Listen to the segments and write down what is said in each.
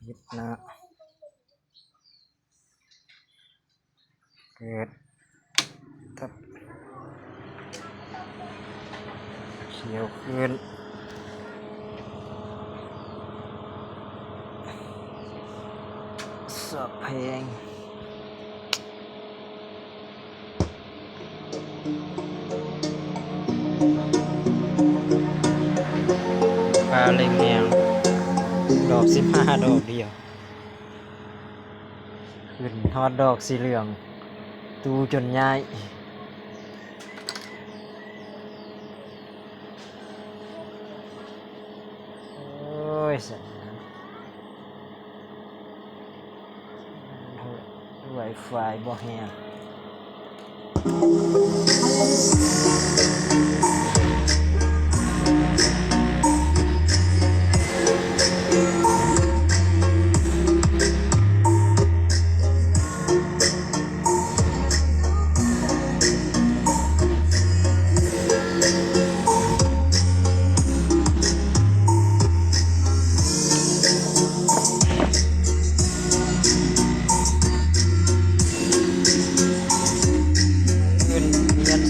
ยึดนะเกิดทับเขียวขึ้นสอบเพลงปลาเล็งแนวดอก15 ดอกเดียวขึ้นทอดดอกสีเหลืองตูจนย้ายโอ้ยสัญญาณไวไฟบ่แห้ง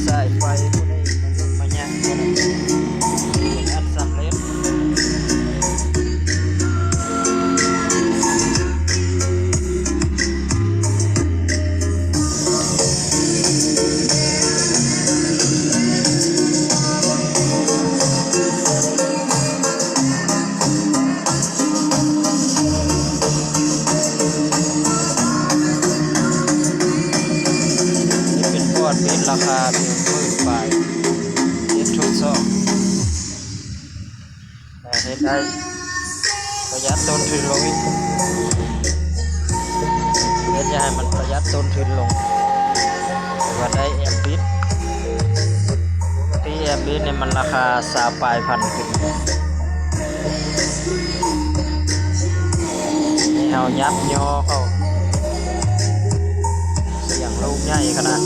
สายไฟผู้ใดมาเนี่ยเป็นอันสำเร็จเป็นพอดเป็นราคาเพียง10,000 บาทเฮ็ดทดสอบแต่เฮ็ดได้ประหยัดต้นทุนลงอีกเฮ็ดจะให้มันประหยัดต้นทุนลงแต่ว่าได้แอมบิทปกติแอมบิทเนี่ยมันราคา20 ปลายพันขึ้นนี่เฮายับย่อเข้าเสียงลูกใหญ่ขนาด